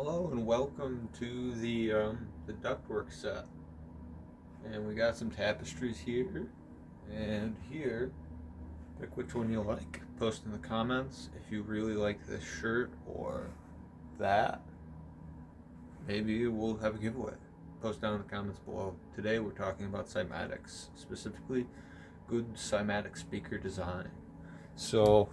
Hello and welcome to the ductwork set. And we got some tapestries here and here. Pick which one you like. Post in the comments if you really like this shirt or that. Maybe we'll have a giveaway. Post down in the comments below. Today we're talking about cymatics, specifically good cymatic speaker design. So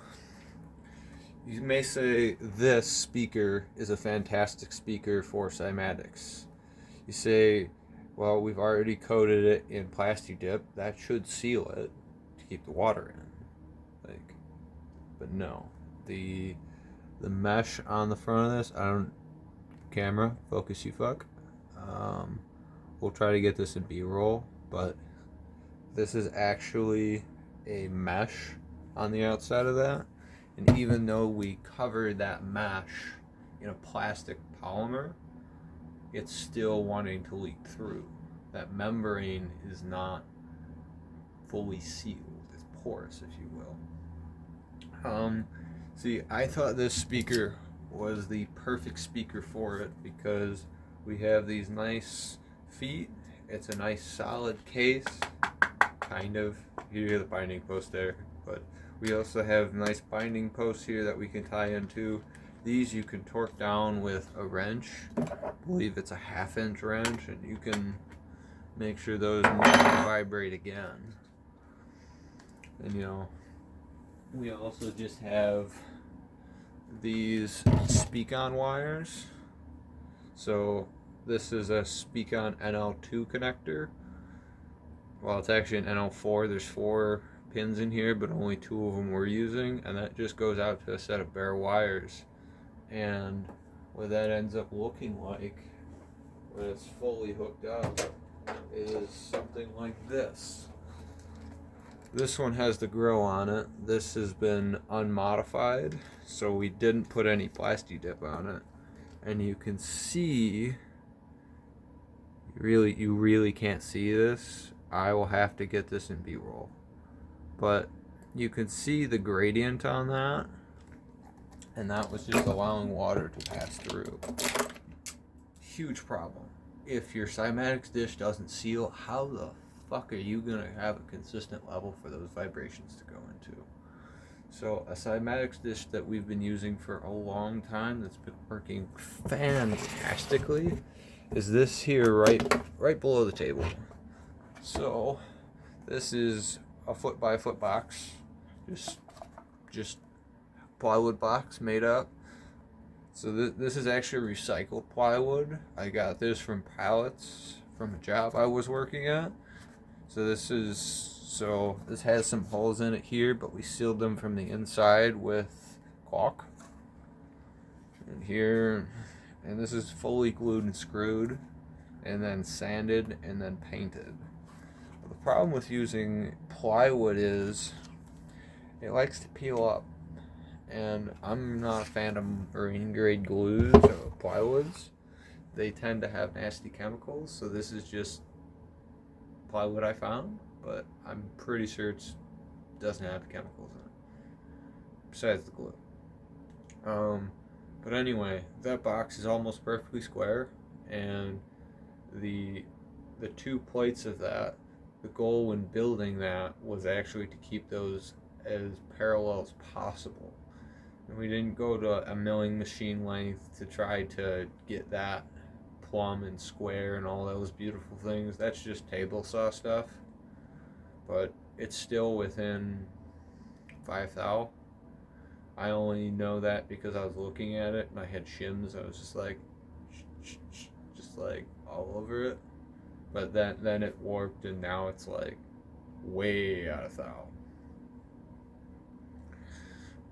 you may say this speaker is a fantastic speaker for cymatics. You say, well, we've already coated it in Plasti Dip. That should seal it to keep the water in. But no. The mesh on the front of this, camera, focus you fuck. We'll try to get this in B-roll, but this is actually a mesh on the outside of that. And even though we covered that mesh in a plastic polymer, it's still wanting to leak through. That membrane is not fully sealed. It's porous, if you will. See, I thought this speaker was the perfect speaker for it because we have these nice feet. It's a nice solid case, kind of. You hear the binding post there, but we also have nice binding posts here that we can tie into. These you can torque down with a wrench. I believe it's a 1/2-inch wrench, and you can make sure those never vibrate again. And we also just have these Speakon wires. So this is a Speakon NL2 connector. Well, it's actually an NL4. There's 4 pins in here, but only 2 of them we're using, and that just goes out to a set of bare wires. And what that ends up looking like when it's fully hooked up is something like this. This one has the grill on it. This has been unmodified, so we didn't put any Plasti Dip on it. And you can see, you really can't see this. I will have to get this in B-roll. But you can see the gradient on that, and that was just allowing water to pass through. Huge problem. If your cymatics dish doesn't seal, how the fuck are you gonna have a consistent level for those vibrations to go into? So a cymatics dish that we've been using for a long time that's been working fantastically is this here right below the table. So this is a 4x4 box, just plywood box made up. So this is actually recycled plywood. I got this from pallets from a job I was working at. So this has some holes in it here, but we sealed them from the inside with caulk. And here, and this is fully glued and screwed, and then sanded and then painted. The problem with using plywood is it likes to peel up, and I'm not a fan of marine grade glues or plywoods. They tend to have nasty chemicals, so this is just plywood I found, but I'm pretty sure it doesn't have chemicals in it besides the glue. But anyway, that box is almost perfectly square, and the 2 plates of that, the goal when building that was actually to keep those as parallel as possible. And we didn't go to a milling machine length to try to get that plumb and square and all those beautiful things. That's just table saw stuff. But it's still within 5 thou. I only know that because I was looking at it and I had shims. I was just like all over it. But then it warped, and now it's like way out of thou.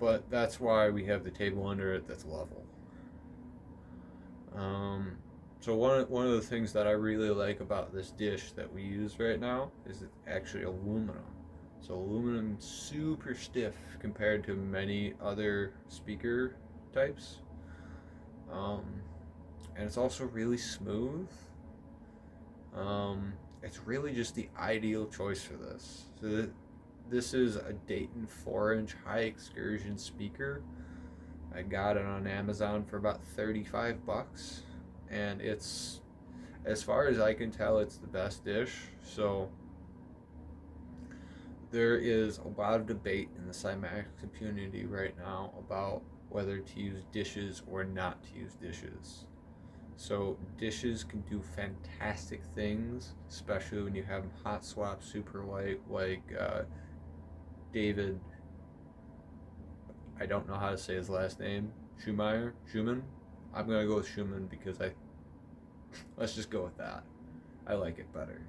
But that's why we have the table under it that's level. So one of the things that I really like about this dish that we use right now is it's actually aluminum. So aluminum super stiff compared to many other speaker types. And it's also really smooth. It's really just the ideal choice for this. So this is a Dayton 4-inch high excursion speaker. I got it on Amazon for about 35 bucks, and it's, as far as I can tell, it's the best dish. So there is a lot of debate in the Cymatics community right now about whether to use dishes or not to use dishes. So dishes can do fantastic things, especially when you have them hot swap super light, like David. I don't know how to say his last name. Schumann. I'm gonna go with Schumann because let's just go with that. I like it better.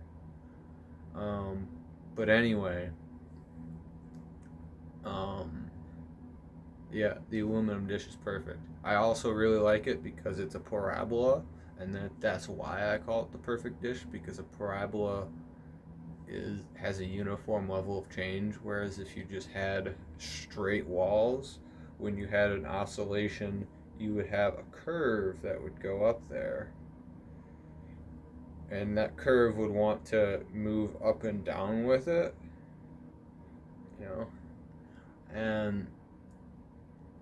But anyway, yeah, the aluminum dish is perfect. I also really like it because it's a parabola, and that's why I call it the perfect dish, because a parabola has a uniform level of change, whereas if you just had straight walls, when you had an oscillation, you would have a curve that would go up there, and that curve would want to move up and down with it, and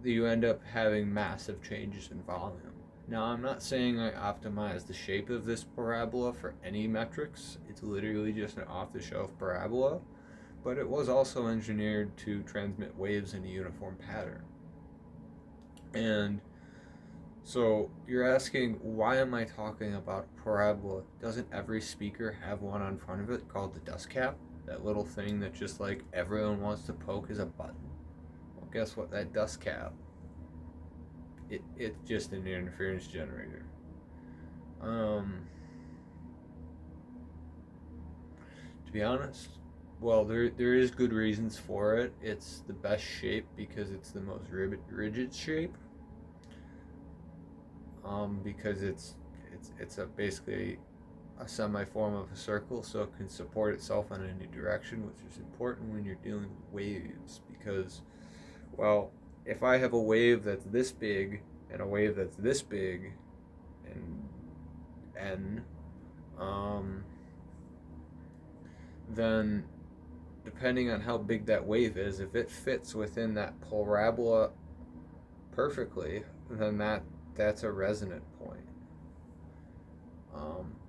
you end up having massive changes in volume. Now, I'm not saying I optimize the shape of this parabola for any metrics. It's literally just an off-the-shelf parabola, but it was also engineered to transmit waves in a uniform pattern. And so you're asking, why am I talking about parabola? Doesn't every speaker have one on front of it called the dust cap? That little thing that just like everyone wants to poke as a button? Well, guess what? That dust cap, it's just an interference generator. To be honest, well, there is good reasons for it. It's the best shape because it's the most rigid shape. Because it's basically a semi-form of a circle, so it can support itself in any direction, which is important when you're dealing with waves. Because, well, if I have a wave that's this big and a wave that's this big, and then depending on how big that wave is, if it fits within that parabola perfectly, then that's a resonant point.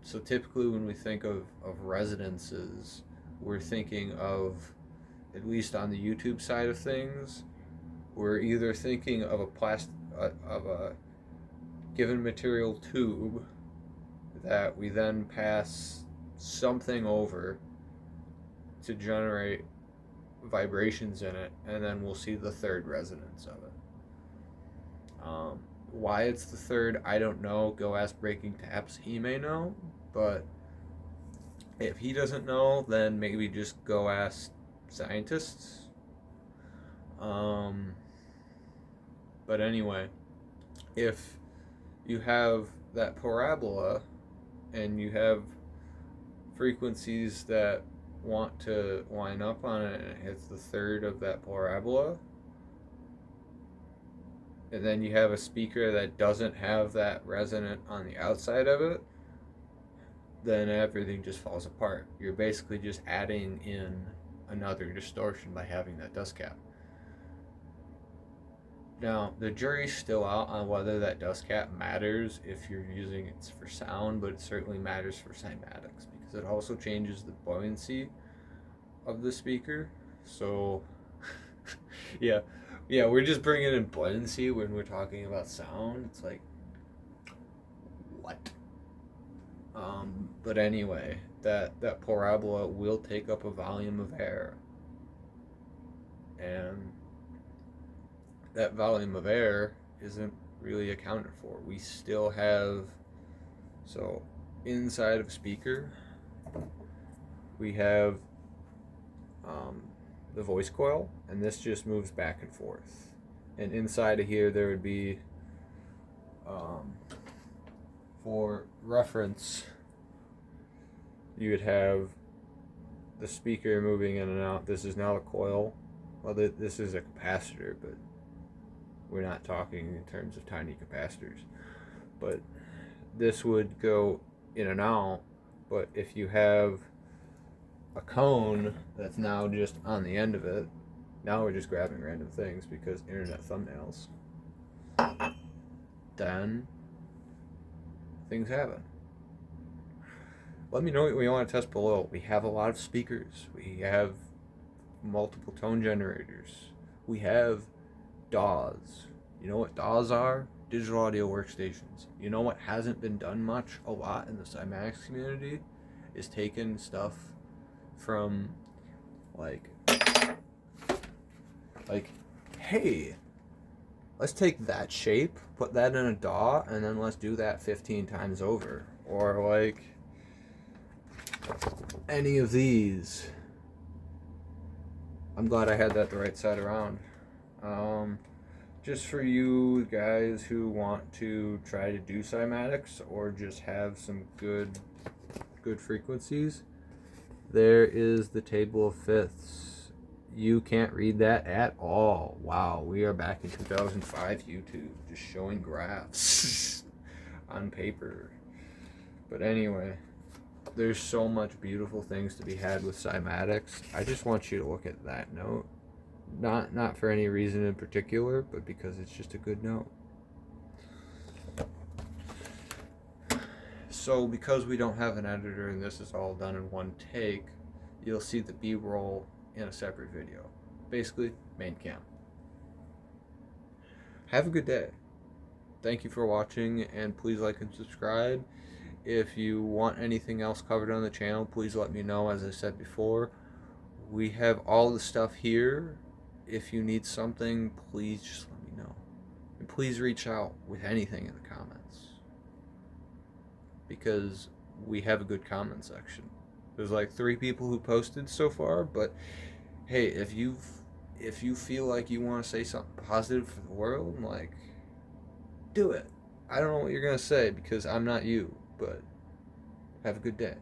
So typically when we think of resonances, we're thinking of, at least on the YouTube side of things, we're either thinking of a given material tube that we then pass something over to generate vibrations in it, and then we'll see the third resonance of it. Why it's the third, I don't know. Go ask Breaking Taps, he may know. But if he doesn't know, then maybe just go ask scientists. But anyway, if you have that parabola and you have frequencies that want to line up on it and it hits the third of that parabola, and then you have a speaker that doesn't have that resonant on the outside of it, then everything just falls apart. You're basically just adding in another distortion by having that dust cap. Now, the jury's still out on whether that dust cap matters if you're using it for sound, but it certainly matters for cymatics because it also changes the buoyancy of the speaker. So, yeah, we're just bringing in buoyancy when we're talking about sound. It's like, what? But anyway, that parabola will take up a volume of air, and that volume of air isn't really accounted for. We still have, so inside of a speaker, we have the voice coil, and this just moves back and forth. And inside of here, there would be, for reference, you would have the speaker moving in and out. This is now a coil. Well, this is a capacitor, but we're not talking in terms of tiny capacitors. But this would go in and out. But if you have a cone that's now just on the end of it, now we're just grabbing random things because internet thumbnails. then things happen. Let me know what you want to test below. We have a lot of speakers. We have multiple tone generators. We have DAWs. You know what DAWs are? Digital audio workstations. You know what hasn't been done much, a lot in the cymatics community, is taking stuff from like, hey, let's take that shape, put that in a DAW, and then let's do that 15 times over. Or like any of these. I'm glad I had that the right side around. Just for you guys who want to try to do cymatics or just have some good frequencies, there is the table of fifths. You can't read that at all. Wow, we are back in 2005 YouTube, just showing graphs on paper. But anyway, there's so much beautiful things to be had with cymatics. I just want you to look at that note. Not for any reason in particular, but because it's just a good note. So because we don't have an editor and this is all done in one take, you'll see the B-roll in a separate video. Basically, main cam. Have a good day. Thank you for watching, and please like and subscribe. If you want anything else covered on the channel, please let me know. As I said before, we have all the stuff here. If you need something, please just let me know. And please reach out with anything in the comments, because we have a good comment section. There's like 3 people who posted so far, but hey, if you feel like you want to say something positive for the world, like, do it. I don't know what you're going to say because I'm not you, but have a good day.